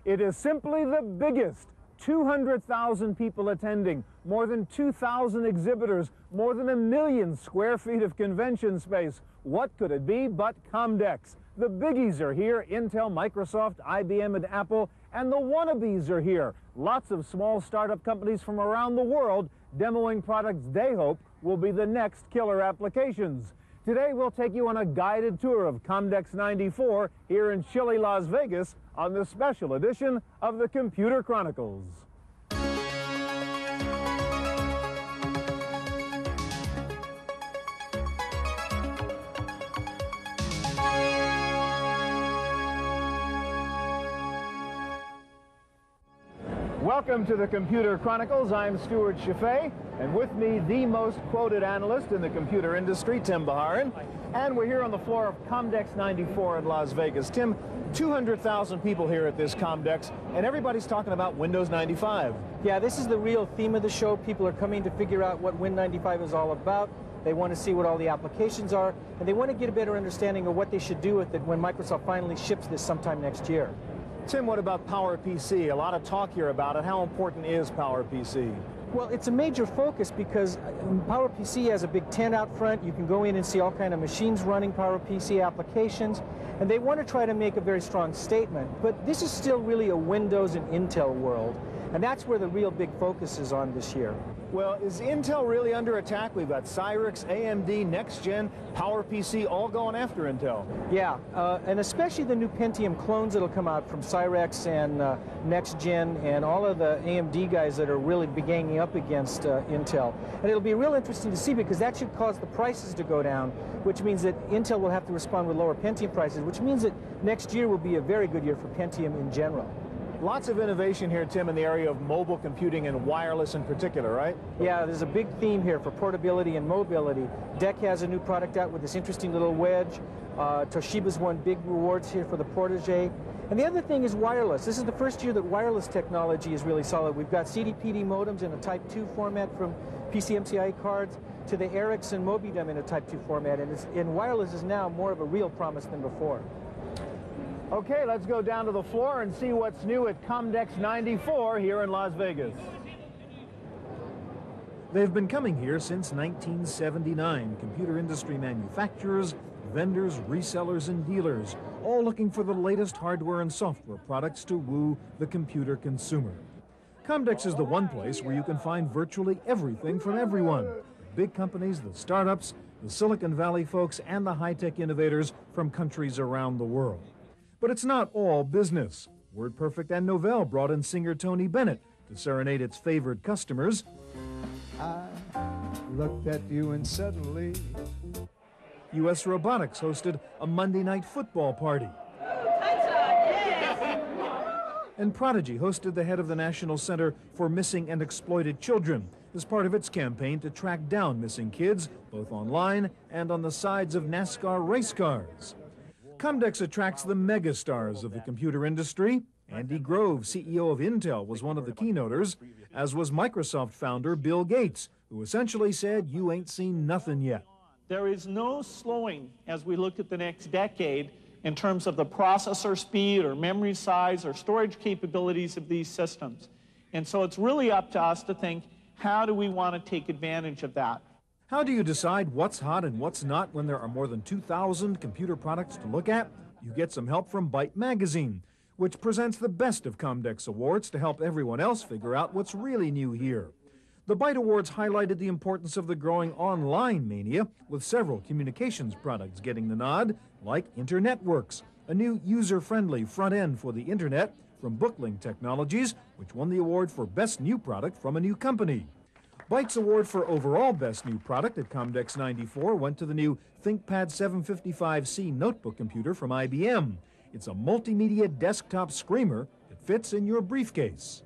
It is simply the biggest. 200,000 people attending, more than 2,000 exhibitors, more than 1 million square feet of convention space. What could it be but Comdex? The biggies are here, Intel, Microsoft, IBM, and Apple, and the wannabes are here. Lots of small startup companies from around the world demoing products they hope will be the next killer applications. Today we'll take you on a guided tour of Comdex 94 here in chilly Las Vegas on the special edition of the Computer Chronicles. Welcome to the Computer Chronicles. I'm Stuart Chaffee, and with me, the most quoted analyst in the computer industry, Tim Baharin. And we're here on the floor of Comdex 94 in Las Vegas. Tim, 200,000 people here at this Comdex, and everybody's talking about Windows 95. Yeah, this is the real theme of the show. People are coming to figure out what Win 95 is all about. They want to see what all the applications are, and they want to get a better understanding of what they should do with it when Microsoft finally ships this sometime next year. Tim, what about PowerPC? A lot of talk here about it. How important is PowerPC? Well, it's a major focus because PowerPC has a big tent out front. You can go in and see all kind of machines running PowerPC applications, and they want to try to make a very strong statement. But this is still really a Windows and Intel world, and that's where the real big focus is on this year. Well, is Intel really under attack? We've got Cyrix, AMD, Next Gen, PowerPC, all going after Intel. Yeah, and especially the new Pentium clones that'll come out from Cyrix and Next Gen and all of the AMD guys that are really ganging up against Intel. And it'll be real interesting to see because that should cause the prices to go down, which means that Intel will have to respond with lower Pentium prices, which means that next year will be a very good year for Pentium in general. Lots of innovation here, Tim, in the area of mobile computing and wireless in particular, right? Yeah, there's a big theme here for portability and mobility. DEC has a new product out with this interesting little wedge. Toshiba's won big rewards here for the Protege. And the other thing is wireless. This is the first year that wireless technology is really solid. We've got CD-PD modems in a Type 2 format from PCMCIe cards to the Ericsson Mobidem in a Type 2 format. And wireless is now more of a real promise than before. Okay, let's go down to the floor and see what's new at Comdex 94 here in Las Vegas. They've been coming here since 1979. Computer industry manufacturers, vendors, resellers, and dealers, all looking for the latest hardware and software products to woo the computer consumer. Comdex is the one place where you can find virtually everything from everyone. The big companies, the startups, the Silicon Valley folks, and the high-tech innovators from countries around the world. But it's not all business. WordPerfect and Novell brought in singer Tony Bennett to serenade its favored customers. I looked at you and suddenly... US Robotics hosted a Monday night football party. And Prodigy hosted the head of the National Center for Missing and Exploited Children as part of its campaign to track down missing kids, both online and on the sides of NASCAR race cars. Comdex attracts the megastars of the computer industry. Andy Grove, CEO of Intel, was one of the keynoters, as was Microsoft founder Bill Gates, who essentially said, "You ain't seen nothing yet." There is no slowing as we look at the next decade in terms of the processor speed or memory size or storage capabilities of these systems. And so it's really up to us to think, how do we want to take advantage of that? How do you decide what's hot and what's not when there are more than 2,000 computer products to look at? You get some help from Byte Magazine, which presents the best of Comdex awards to help everyone else figure out what's really new here. The Byte Awards highlighted the importance of the growing online mania, with several communications products getting the nod, like InternetWorks, a new user-friendly front end for the Internet from Booklink Technologies, which won the award for Best New Product from a new company. Byte's award for overall Best New Product at Comdex 94 went to the new ThinkPad 755C notebook computer from IBM. It's a multimedia desktop screamer that fits in your briefcase.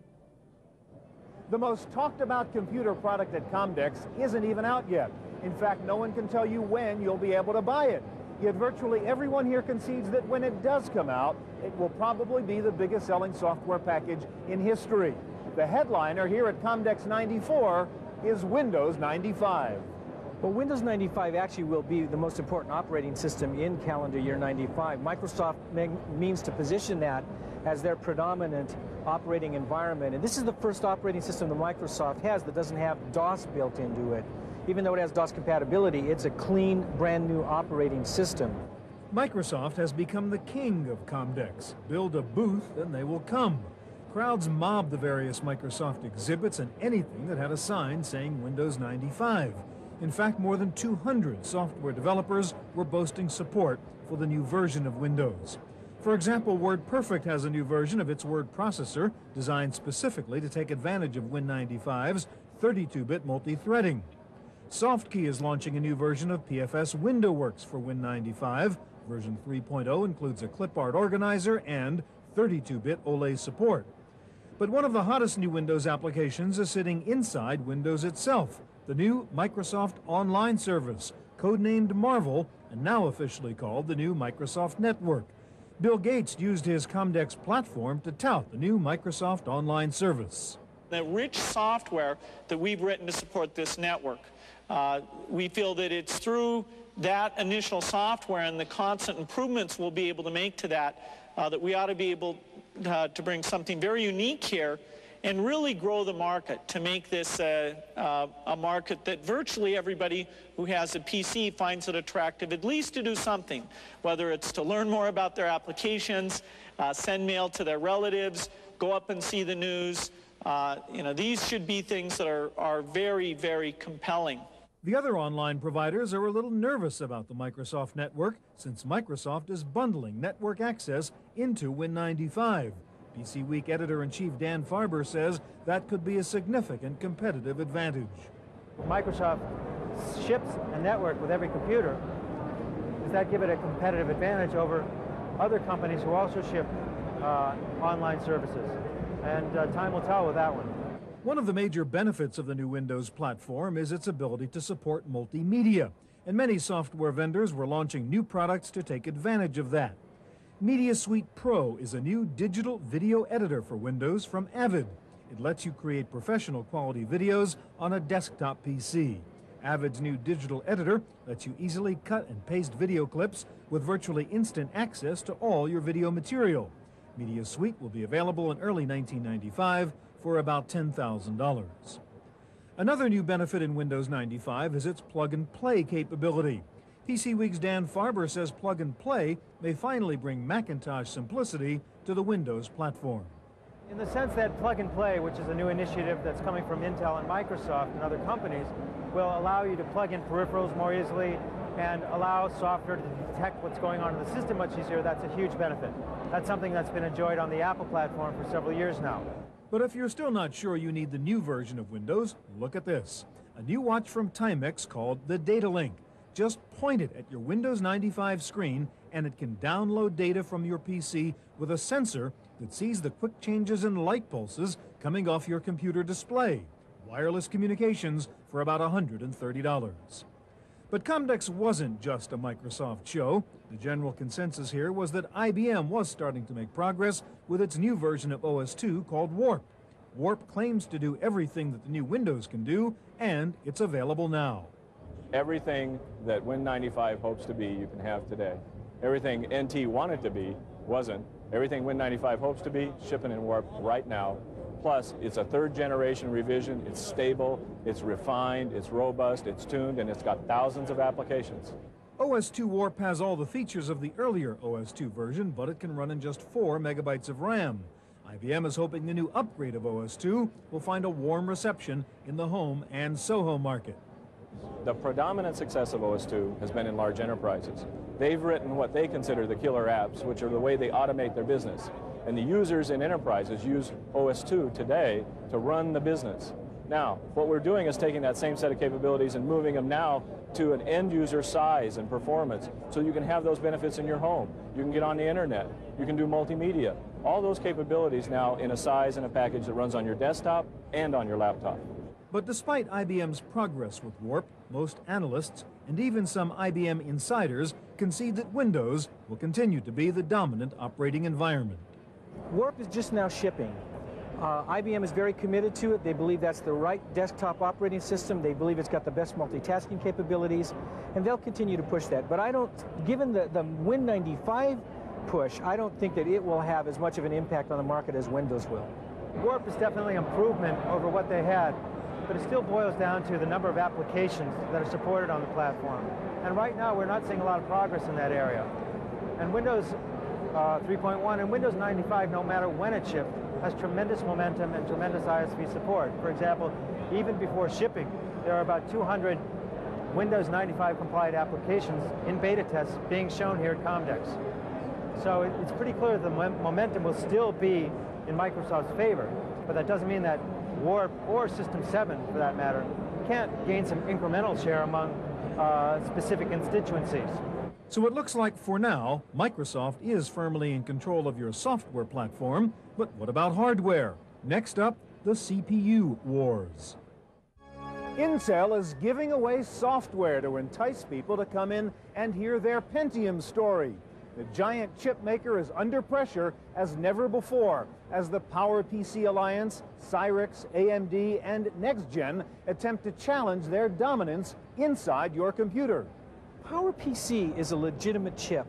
The most talked about computer product at Comdex isn't even out yet. In fact, no one can tell you when you'll be able to buy it. Yet virtually everyone here concedes that when it does come out, it will probably be the biggest selling software package in history. The headliner here at Comdex 94 is Windows 95. Well, Windows 95 actually will be the most important operating system in calendar year 95. Microsoft means to position that as their predominant operating environment. And this is the first operating system that Microsoft has that doesn't have DOS built into it. Even though it has DOS compatibility, it's a clean, brand new operating system. Microsoft has become the king of Comdex. Build a booth and they will come. Crowds mobbed the various Microsoft exhibits and anything that had a sign saying Windows 95. In fact, more than 200 software developers were boasting support for the new version of Windows. For example, WordPerfect has a new version of its word processor designed specifically to take advantage of Win95's 32-bit multi-threading. SoftKey is launching a new version of PFS WindowWorks for Win95. Version 3.0 includes a clip art organizer and 32-bit OLE support. But one of the hottest new Windows applications is sitting inside Windows itself, the new Microsoft Online Service, codenamed Marvel, and now officially called the new Microsoft Network. Bill Gates used his Comdex platform to tout the new Microsoft Online Service. The rich software that we've written to support this network, we feel that it's through that initial software and the constant improvements we'll be able to make to that, that we ought to be able to bring something very unique here and really grow the market to make this a market that virtually everybody who has a PC finds it attractive, at least to do something, whether it's to learn more about their applications, send mail to their relatives, go up and see the news. These should be things that are very, very compelling. The other online providers are a little nervous about the Microsoft Network since Microsoft is bundling network access into Win95. PC Week editor-in-chief Dan Farber says that could be a significant competitive advantage. Microsoft ships a network with every computer. Does that give it a competitive advantage over other companies who also ship online services? And time will tell with that one. One of the major benefits of the new Windows platform is its ability to support multimedia, and many software vendors were launching new products to take advantage of that. Media Suite Pro is a new digital video editor for Windows from Avid. It lets you create professional quality videos on a desktop PC. Avid's new digital editor lets you easily cut and paste video clips with virtually instant access to all your video material. Media Suite will be available in early 1995 for about $10,000. Another new benefit in Windows 95 is its plug-and-play capability. PC Week's Dan Farber says plug-and-play may finally bring Macintosh simplicity to the Windows platform. In the sense that plug-and-play, which is a new initiative that's coming from Intel and Microsoft and other companies, will allow you to plug in peripherals more easily and allow software to detect what's going on in the system much easier. That's a huge benefit. That's something that's been enjoyed on the Apple platform for several years now. But if you're still not sure you need the new version of Windows, look at this. A new watch from Timex called the Data Link. Just point it at your Windows 95 screen and it can download data from your PC with a sensor that sees the quick changes in light pulses coming off your computer display. Wireless communications for about $130. But Comdex wasn't just a Microsoft show. The general consensus here was that IBM was starting to make progress with its new version of OS/2 called Warp. Warp claims to do everything that the new Windows can do, and it's available now. Everything that Win95 hopes to be, you can have today. Everything NT wanted to be, wasn't. Everything Win95 hopes to be, shipping in Warp right now. Plus, it's a third-generation revision. It's stable, it's refined, it's robust, it's tuned, and it's got thousands of applications. OS/2 Warp has all the features of the earlier OS/2 version, but it can run in just 4 megabytes of RAM. IBM is hoping the new upgrade of OS/2 will find a warm reception in the home and Soho market. The predominant success of OS/2 has been in large enterprises. They've written what they consider the killer apps, which are the way they automate their business. And the users in enterprises use OS/2 today to run the business. Now, what we're doing is taking that same set of capabilities and moving them now to an end user size and performance so you can have those benefits in your home. You can get on the internet. You can do multimedia. All those capabilities now in a size and a package that runs on your desktop and on your laptop. But despite IBM's progress with Warp, most analysts and even some IBM insiders concede that Windows will continue to be the dominant operating environment. Warp is just now shipping. IBM is very committed to it. They believe that's the right desktop operating system. They believe it's got the best multitasking capabilities, and they'll continue to push that. But I don't, given the Win95 push, I don't think that it will have as much of an impact on the market as Windows will. Warp is definitely improvement over what they had, but it still boils down to the number of applications that are supported on the platform. And right now, we're not seeing a lot of progress in that area. And Windows 3.1 and Windows 95, no matter when it shipped, has tremendous momentum and tremendous ISV support. For example, even before shipping, there are about 200 Windows 95 compliant applications in beta tests being shown here at Comdex. So it's pretty clear the momentum will still be in Microsoft's favor, but that doesn't mean that Warp or System 7, for that matter, can't gain some incremental share among specific constituencies. So it looks like for now, Microsoft is firmly in control of your software platform, but what about hardware? Next up, the CPU wars. Intel is giving away software to entice people to come in and hear their Pentium story. The giant chip maker is under pressure as never before as the PowerPC Alliance, Cyrix, AMD, and NextGen attempt to challenge their dominance inside your computer. PowerPC is a legitimate chip.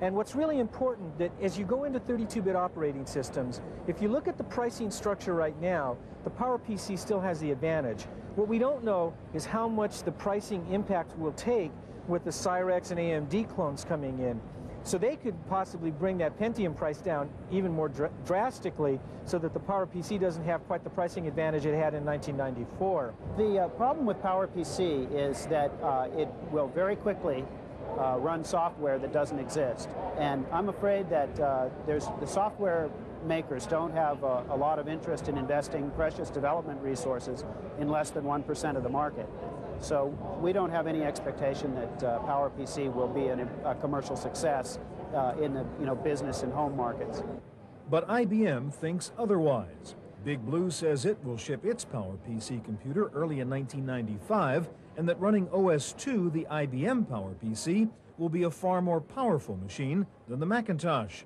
And what's really important that as you go into 32-bit operating systems, if you look at the pricing structure right now, the PowerPC still has the advantage. What we don't know is how much the pricing impact will take with the Cyrix and AMD clones coming in. So they could possibly bring that Pentium price down even more drastically so that the PowerPC doesn't have quite the pricing advantage it had in 1994. The problem with PowerPC is that it will very quickly run software that doesn't exist. And I'm afraid that the software makers don't have a lot of interest in investing precious development resources in less than 1% of the market. So we don't have any expectation that PowerPC will be a commercial success in the business and home markets. But IBM thinks otherwise. Big Blue says it will ship its PowerPC computer early in 1995, and that running OS/2, the IBM PowerPC, will be a far more powerful machine than the Macintosh.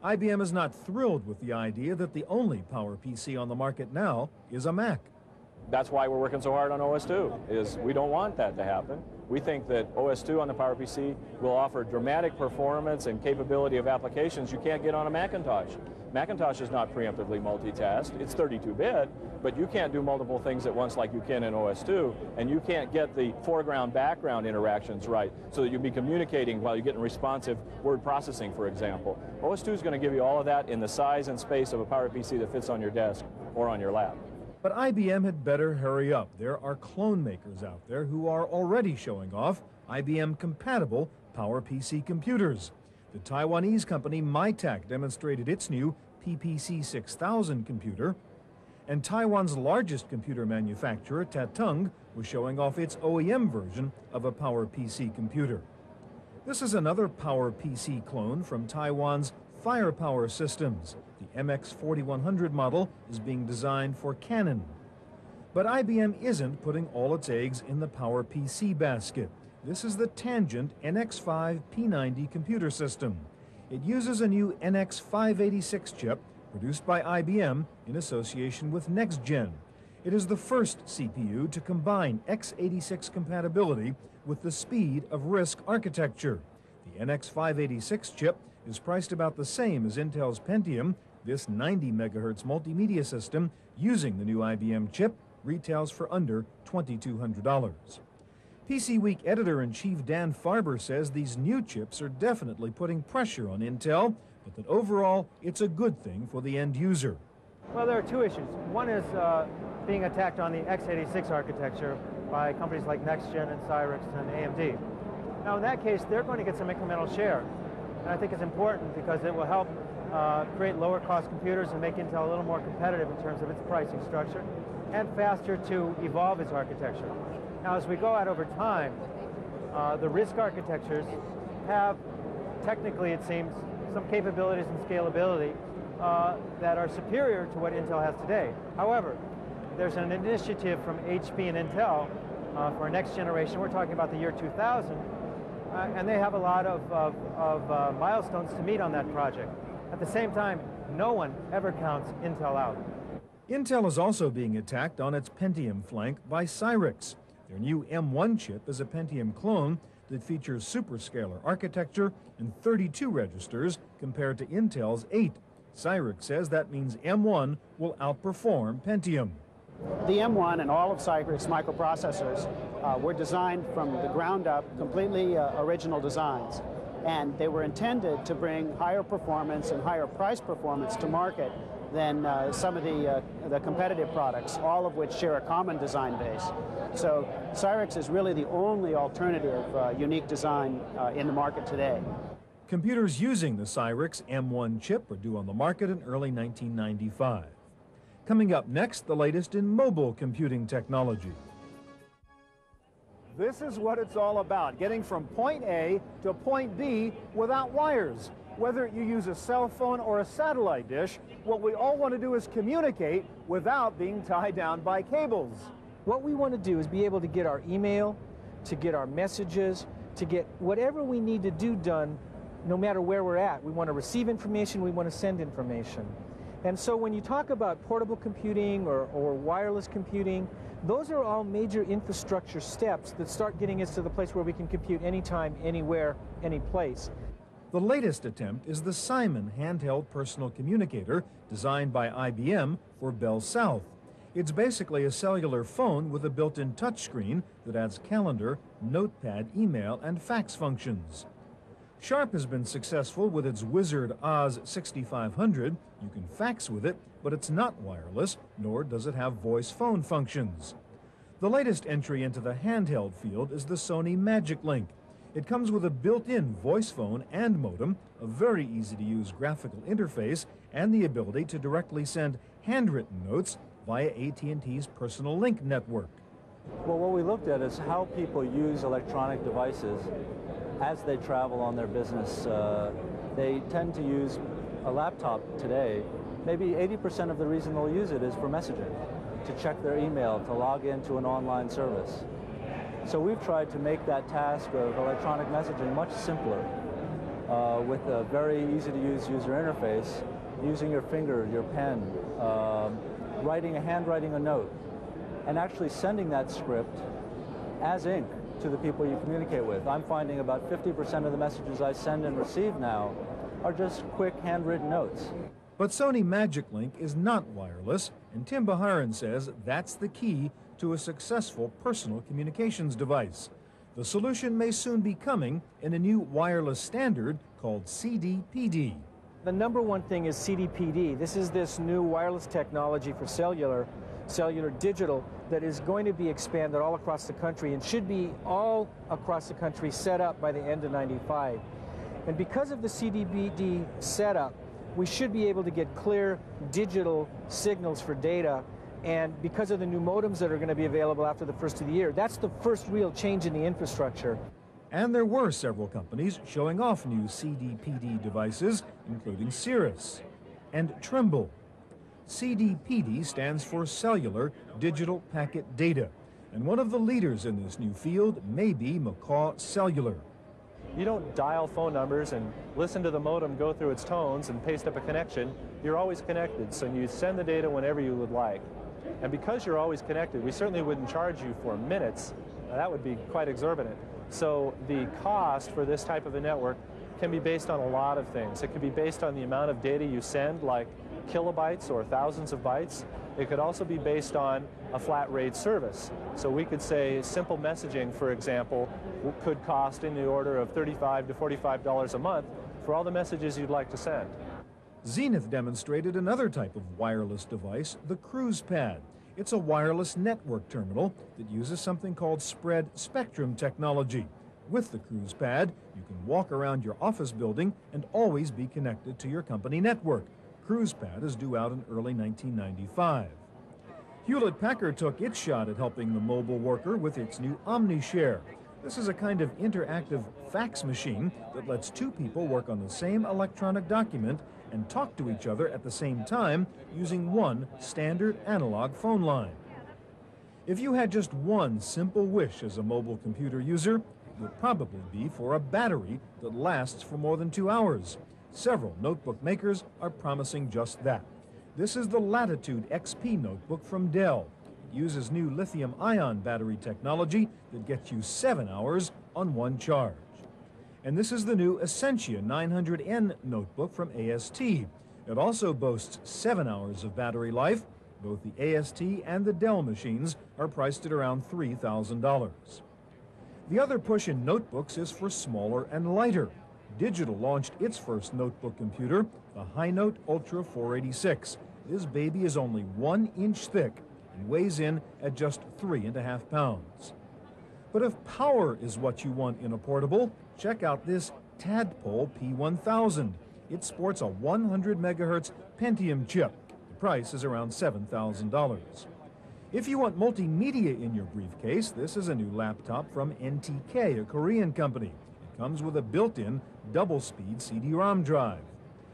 IBM is not thrilled with the idea that the only PowerPC on the market now is a Mac. That's why we're working so hard on OS/2, is we don't want that to happen. We think that OS/2 on the PowerPC will offer dramatic performance and capability of applications you can't get on a Macintosh. Macintosh is not preemptively multitasked. It's 32-bit, but you can't do multiple things at once like you can in OS/2, and you can't get the foreground-background interactions right so that you'll be communicating while you're getting responsive word processing, for example. OS/2 is going to give you all of that in the size and space of a PowerPC that fits on your desk or on your lap. But IBM had better hurry up. There are clone makers out there who are already showing off IBM-compatible PowerPC computers. The Taiwanese company Mytek demonstrated its new PPC 6000 computer, and Taiwan's largest computer manufacturer, Tatung, was showing off its OEM version of a PowerPC computer. This is another PowerPC clone from Taiwan's Firepower Systems. The MX4100 model is being designed for Canon. But IBM isn't putting all its eggs in the PowerPC basket. This is the Tangent NX5 P90 computer system. It uses a new NX586 chip produced by IBM in association with NextGen. It is the first CPU to combine x86 compatibility with the speed of RISC architecture. The NX586 chip is priced about the same as Intel's Pentium. This 90 megahertz multimedia system using the new IBM chip retails for under $2,200. PC Week editor-in-chief Dan Farber says these new chips are definitely putting pressure on Intel, but that overall it's a good thing for the end user. Well, there are two issues. One is being attacked on the x86 architecture by companies like NextGen and Cyrix and AMD. Now, in that case, they're going to get some incremental share. And I think it's important because it will help create lower-cost computers and make Intel a little more competitive in terms of its pricing structure and faster to evolve its architecture. Now, as we go out over time, the RISC architectures have, technically it seems, some capabilities and scalability that are superior to what Intel has today. However, there's an initiative from HP and Intel for next generation. We're talking about the year 2000, and they have a lot of milestones to meet on that project. At the same time, no one ever counts Intel out. Intel is also being attacked on its Pentium flank by Cyrix. Their new M1 chip is a Pentium clone that features superscalar architecture and 32 registers compared to Intel's 8. Cyrix says that means M1 will outperform Pentium. The M1 and all of Cyrix microprocessors were designed from the ground up, completely original designs. And they were intended to bring higher performance and higher price performance to market than some of the competitive products, all of which share a common design base. So Cyrix is really the only alternative unique design in the market today. Computers using the Cyrix M1 chip are due on the market in early 1995. Coming up next, the latest in mobile computing technology. This is what it's all about, getting from point A to point B without wires. Whether you use a cell phone or a satellite dish, what we all want to do is communicate without being tied down by cables. What we want to do is be able to get our email, to get our messages, to get whatever we need to do done no matter where we're at. We want to receive information, we want to send information. And so when you talk about portable computing or wireless computing, those are all major infrastructure steps that start getting us to the place where we can compute anytime, anywhere, any place. The latest attempt is the Simon handheld personal communicator designed by IBM for Bell South. It's basically a cellular phone with a built-in touchscreen that adds calendar, notepad, email, and fax functions. Sharp has been successful with its Wizard Oz 6500. You can fax with it, but it's not wireless, nor does it have voice phone functions. The latest entry into the handheld field is the Sony Magic Link. It comes with a built-in voice phone and modem, a very easy-to-use graphical interface, and the ability to directly send handwritten notes via AT&T's Personal Link network. Well, what we looked at is how people use electronic devices as they travel on their business. They tend to use a laptop today. Maybe 80% of the reason they'll use it is for messaging, to check their email, to log into an online service. So we've tried to make that task of electronic messaging much simpler with a very easy-to-use user interface, using your finger, your pen, handwriting a note, and actually sending that script as ink to the people you communicate with. I'm finding about 50% of the messages I send and receive now are just quick handwritten notes. But Sony Magic Link is not wireless, and Tim Baharan says that's the key to a successful personal communications device. The solution may soon be coming in a new wireless standard called CD-PD. The number one thing is CD-PD. This is this new wireless technology for cellular digital that is going to be expanded all across the country and should be all across the country set up by the end of '95. And because of the CD-PD setup, we should be able to get clear digital signals for data. And because of the new modems that are going to be available after the first of the year, that's the first real change in the infrastructure. And there were several companies showing off new CD-PD devices, including Cirrus and Trimble. CD-PD stands for Cellular Digital Packet Data, and one of the leaders in this new field may be Macaw Cellular. You don't dial phone numbers and listen to the modem go through its tones and paste up a connection. You're always connected, so you send the data whenever you would like. And because you're always connected, we certainly wouldn't charge you for minutes. That would be quite exorbitant. So the cost for this type of a network can be based on a lot of things. It could be based on the amount of data you send, like kilobytes or thousands of bytes. It could also be based on a flat rate service. So we could say simple messaging, for example, could cost in the order of $35 to $45 a month for all the messages you'd like to send. Zenith demonstrated another type of wireless device, the Cruise Pad. It's a wireless network terminal that uses something called spread spectrum technology. With the Cruise Pad, you can walk around your office building and always be connected to your company network. Cruise Pad is due out in early 1995. Hewlett-Packard took its shot at helping the mobile worker with its new OmniShare. This is a kind of interactive fax machine that lets two people work on the same electronic document and talk to each other at the same time using one standard analog phone line. If you had just one simple wish as a mobile computer user, it would probably be for a battery that lasts for more than 2 hours. Several notebook makers are promising just that. This is the Latitude XP notebook from Dell. It uses new lithium-ion battery technology that gets you 7 hours on one charge. And this is the new Essentia 900N notebook from AST. It also boasts 7 hours of battery life. Both the AST and the Dell machines are priced at around $3,000. The other push in notebooks is for smaller and lighter. Digital launched its first notebook computer, the HighNote Ultra 486. This baby is only 1 inch thick and weighs in at just 3.5 pounds. But if power is what you want in a portable, check out this Tadpole P1000. It sports a 100 megahertz Pentium chip. The price is around $7,000. If you want multimedia in your briefcase, this is a new laptop from NTK, a Korean company. It comes with a built-in double-speed CD-ROM drive.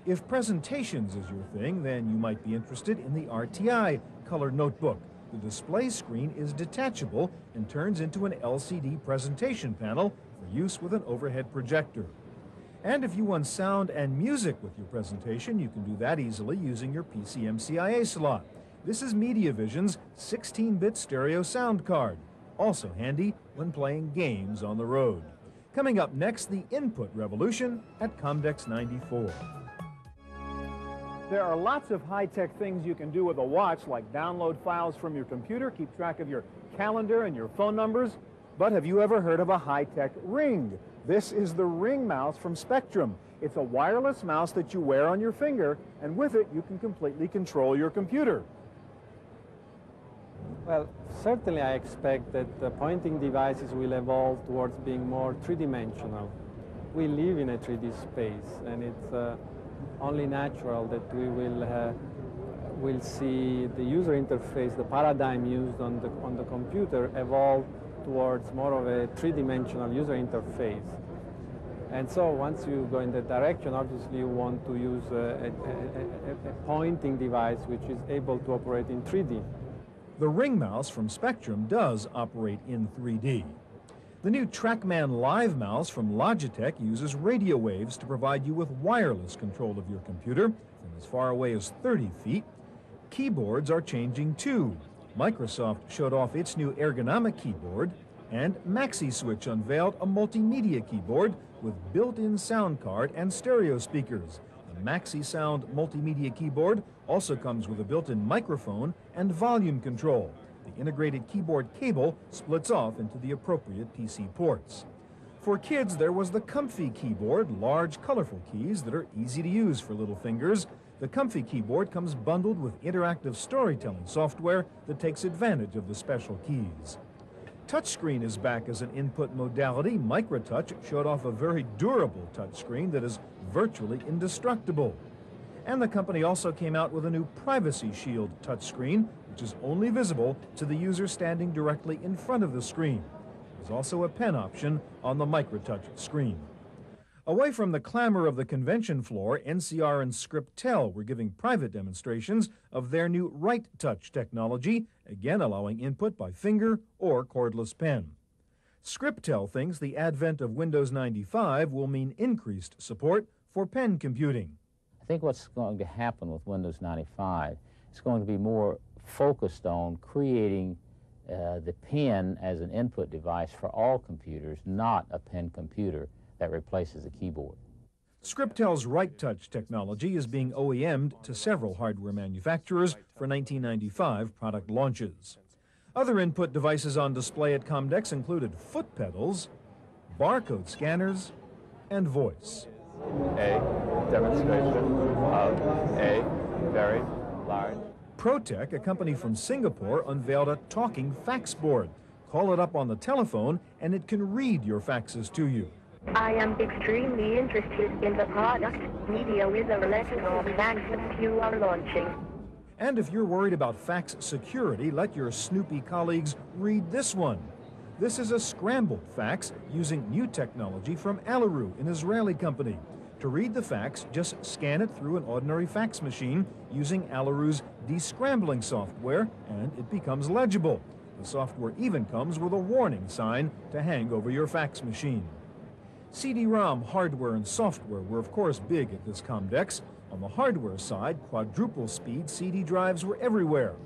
If presentations is your thing, then you might be interested in the RTI color notebook. The display screen is detachable and turns into an LCD presentation panel for use with an overhead projector. And if you want sound and music with your presentation, you can do that easily using your PCMCIA slot. This is MediaVision's 16-bit stereo sound card, also handy when playing games on the road. Coming up next, the input revolution at Comdex 94. There are lots of high-tech things you can do with a watch, like download files from your computer, keep track of your calendar and your phone numbers. But have you ever heard of a high-tech ring? This is the Ring mouse from Spectrum. It's a wireless mouse that you wear on your finger, and with it you can completely control your computer. Well, certainly I expect that the pointing devices will evolve towards being more three-dimensional. We live in a 3D space, and it's only natural that we will see the user interface, the paradigm used on the computer, evolve towards more of a three-dimensional user interface. And so once you go in that direction, obviously you want to use a pointing device which is able to operate in 3D. The Ring mouse from Spectrum does operate in 3D. The new TrackMan Live mouse from Logitech uses radio waves to provide you with wireless control of your computer from as far away as 30 feet. Keyboards are changing too. Microsoft showed off its new ergonomic keyboard, and MaxiSwitch unveiled a multimedia keyboard with built-in sound card and stereo speakers. The MaxiSound multimedia keyboard also comes with a built-in microphone and volume control. The integrated keyboard cable splits off into the appropriate PC ports. For kids, there was the Comfy keyboard, large, colorful keys that are easy to use for little fingers. The Comfy keyboard comes bundled with interactive storytelling software that takes advantage of the special keys. Touchscreen is back as an input modality. MicroTouch showed off a very durable touchscreen that is virtually indestructible. And the company also came out with a new Privacy Shield touchscreen, which is only visible to the user standing directly in front of the screen. There's also a pen option on the MicroTouch screen. Away from the clamor of the convention floor, NCR and Scriptel were giving private demonstrations of their new Right Touch technology, again allowing input by finger or cordless pen. Scriptel thinks the advent of Windows 95 will mean increased support for pen computing. I think what's going to happen with Windows 95 is going to be more focused on creating the pen as an input device for all computers, not a pen computer that replaces the keyboard. Scriptel's Right Touch technology is being OEM'd to several hardware manufacturers for 1995 product launches. Other input devices on display at Comdex included foot pedals, barcode scanners, and voice. A demonstration of a very large. Protec, a company from Singapore, unveiled a talking fax board. Call it up on the telephone and it can read your faxes to you. I am extremely interested in the product. Media with a electron fax that you are launching. And if you're worried about fax security, let your snoopy colleagues read this one. This is a scrambled fax using new technology from Alaru, an Israeli company. To read the fax, just scan it through an ordinary fax machine using Alaru's descrambling software, and it becomes legible. The software even comes with a warning sign to hang over your fax machine. CD-ROM hardware and software were of course big at this Comdex. On the hardware side, quadruple speed CD drives were everywhere.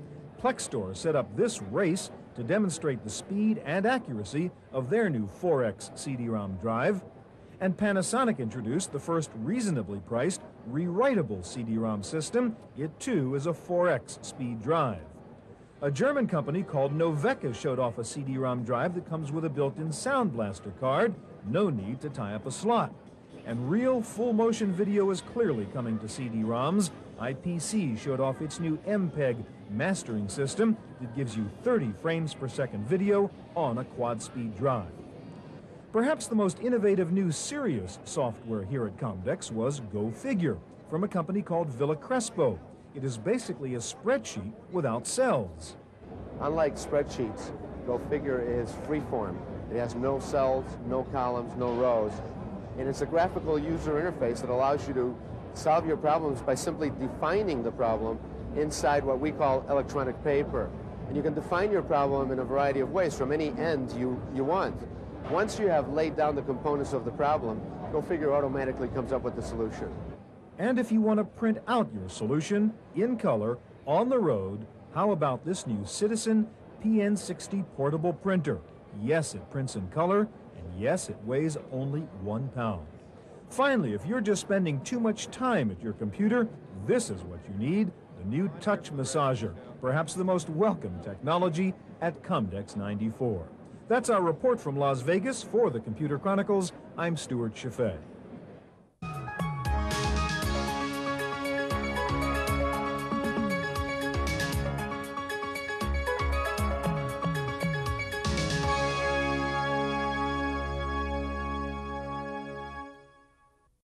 Plextor set up this race to demonstrate the speed and accuracy of their new 4X CD-ROM drive. And Panasonic introduced the first reasonably priced, rewritable CD-ROM system. It too is a 4X speed drive. A German company called Noveka showed off a CD-ROM drive that comes with a built-in Sound Blaster card. No need to tie up a slot. And real full-motion video is clearly coming to CD-ROMs. IPC showed off its new MPEG mastering system that gives you 30 frames per second video on a quad-speed drive. Perhaps the most innovative new serious software here at Comdex was Go Figure from a company called Villa Crespo. It is basically a spreadsheet without cells. Unlike spreadsheets, Go Figure is freeform. It has no cells, no columns, no rows. And it's a graphical user interface that allows you to solve your problems by simply defining the problem inside what we call electronic paper. And you can define your problem in a variety of ways from any end you want. Once you have laid down the components of the problem, Go Figure automatically comes up with the solution. And if you want to print out your solution in color on the road, how about this new Citizen PN60 portable printer? Yes, it prints in color, and yes, it weighs only 1 pound. Finally, if you're just spending too much time at your computer, this is what you need, the new touch massager, perhaps the most welcome technology at Comdex 94. That's our report from Las Vegas. For the Computer Chronicles, I'm Stuart Chaffee.